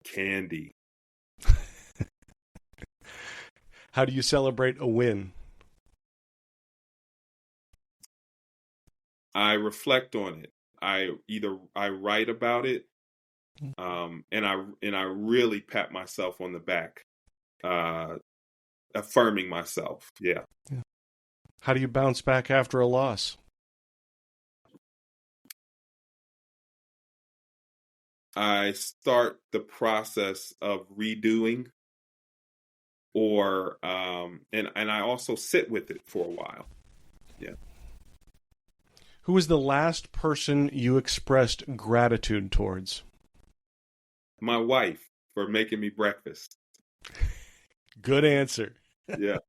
S1: Candy.
S2: How do you celebrate a win?
S1: I reflect on it. I write about it, and I really pat myself on the back, affirming myself. Yeah.
S2: How do you bounce back after a loss?
S1: I start the process of redoing, or and I also sit with it for a while. Yeah.
S2: Who was the last person you expressed gratitude towards?
S1: My wife, for making me breakfast.
S2: Good answer.
S1: Yeah.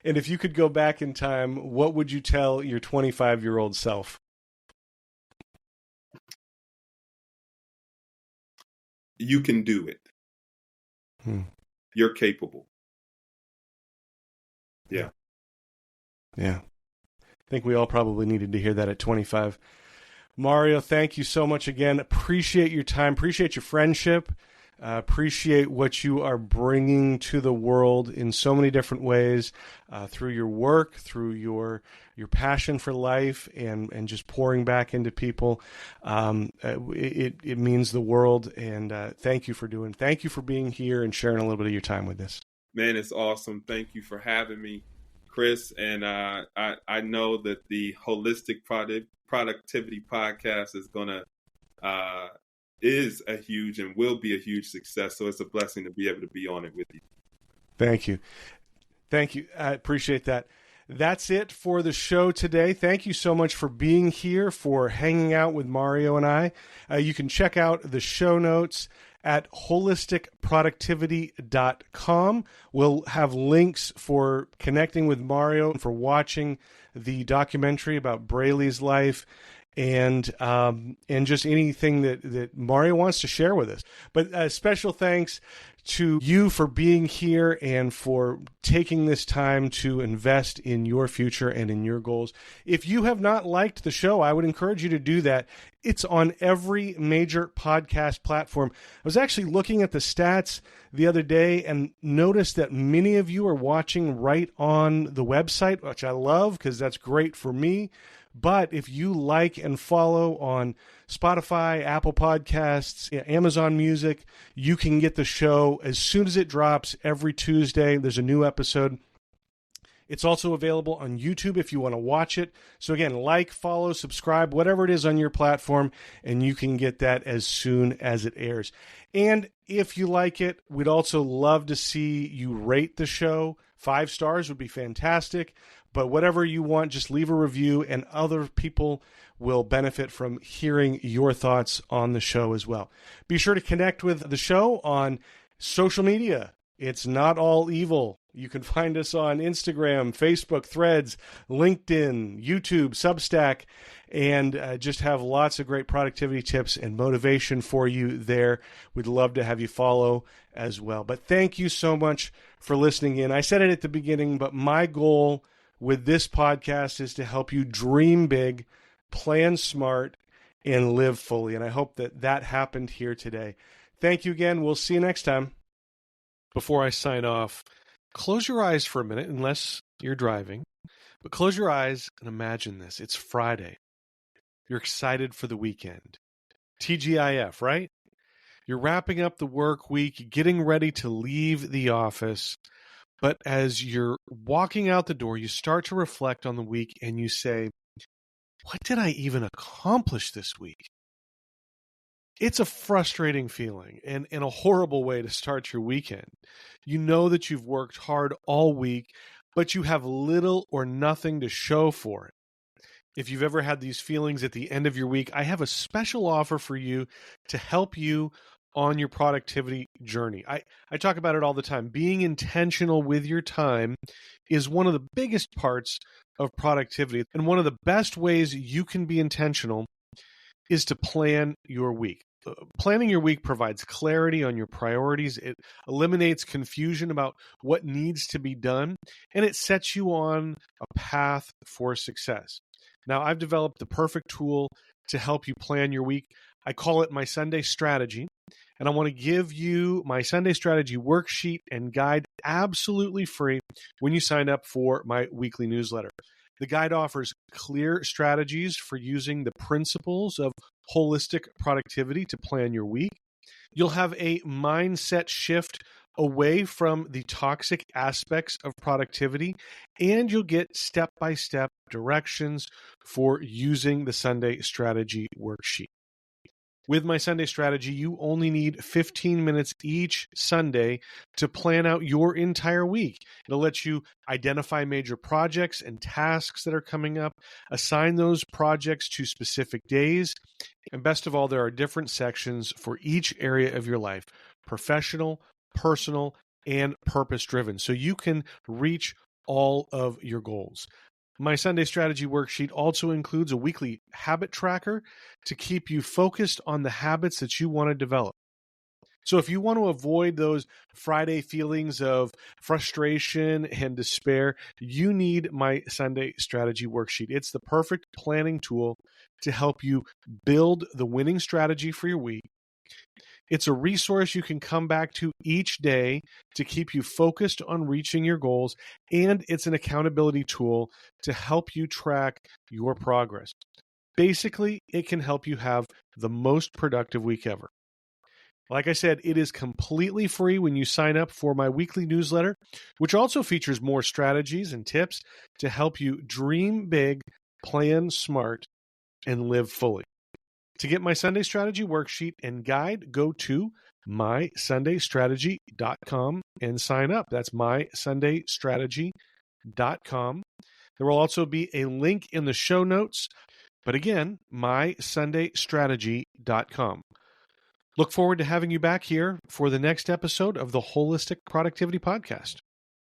S2: And if you could go back in time, what would you tell your 25-year-old self?
S1: You can do it. You're capable. Yeah.
S2: Yeah. I think we all probably needed to hear that at 25. Mario, thank you so much again. Appreciate your time. Appreciate your friendship. Appreciate what you are bringing to the world in so many different ways, through your work, through your passion for life, and just pouring back into people. It means the world, and thank you for being here and sharing a little bit of your time with us.
S1: Man, it's awesome. Thank you for having me, Chris. And I know that the Holistic Productivity Podcast is a huge and will be a huge success. So it's a blessing to be able to be on it with you.
S2: Thank you. I appreciate that. That's it for the show today. Thank you so much for being here, for hanging out with Mario and I. You can check out the show notes at holisticproductivity.com. We'll have links for connecting with Mario and for watching the documentary about Brayleigh's life, and just anything that Mario wants to share with us. But special thanks to you for being here and for taking this time to invest in your future and in your goals. If you have not liked the show, I would encourage you to do that. It's on every major podcast platform. I was actually looking at the stats the other day and noticed that many of you are watching right on the website, which I love because that's great for me. But if you like and follow on Spotify, Apple Podcasts, Amazon Music, you can get the show as soon as it drops every Tuesday. There's a new episode. It's also available on YouTube if you want to watch it. So again, like, follow, subscribe, whatever it is on your platform, and you can get that as soon as it airs. And if you like it, we'd also love to see you rate the show. 5 stars would be fantastic. But whatever you want, just leave a review, and other people will benefit from hearing your thoughts on the show as well. Be sure to connect with the show on social media. It's Not All Evil. You can find us on Instagram, Facebook, Threads, LinkedIn, YouTube, Substack, and just have lots of great productivity tips and motivation for you there. We'd love to have you follow as well. But thank you so much for listening in. I said it at the beginning, but my goal with this podcast is to help you dream big, plan smart, and live fully. And I hope that happened here today. Thank you again. We'll see you next time. Before I sign off, close your eyes for a minute, unless you're driving. But close your eyes and imagine this. It's Friday. You're excited for the weekend. TGIF, right? You're wrapping up the work week, getting ready to leave the office. But as you're walking out the door, you start to reflect on the week and you say, what did I even accomplish this week? It's a frustrating feeling and a horrible way to start your weekend. You know that you've worked hard all week, but you have little or nothing to show for it. If you've ever had these feelings at the end of your week, I have a special offer for you to help you on your productivity journey. I talk about it all the time. Being intentional with your time is one of the biggest parts of productivity. And one of the best ways you can be intentional is to plan your week. Planning your week provides clarity on your priorities. It eliminates confusion about what needs to be done, and it sets you on a path for success. Now, I've developed the perfect tool to help you plan your week. I call it my Sunday strategy, and I want to give you my Sunday strategy worksheet and guide absolutely free when you sign up for my weekly newsletter. The guide offers clear strategies for using the principles of holistic productivity to plan your week. You'll have a mindset shift away from the toxic aspects of productivity, and you'll get step-by-step directions for using the Sunday strategy worksheet. With my Sunday strategy, you only need 15 minutes each Sunday to plan out your entire week. It'll let you identify major projects and tasks that are coming up, assign those projects to specific days, and best of all, there are different sections for each area of your life: professional, personal, and purpose-driven, so you can reach all of your goals. My Sunday strategy worksheet also includes a weekly habit tracker to keep you focused on the habits that you want to develop. So if you want to avoid those Friday feelings of frustration and despair, you need my Sunday strategy worksheet. It's the perfect planning tool to help you build the winning strategy for your week. It's a resource you can come back to each day to keep you focused on reaching your goals, and it's an accountability tool to help you track your progress. Basically, it can help you have the most productive week ever. Like I said, it is completely free when you sign up for my weekly newsletter, which also features more strategies and tips to help you dream big, plan smart, and live fully. To get my Sunday strategy worksheet and guide, go to mysundaystrategy.com and sign up. That's mysundaystrategy.com. There will also be a link in the show notes, but again, mysundaystrategy.com. Look forward to having you back here for the next episode of the Holistic Productivity Podcast.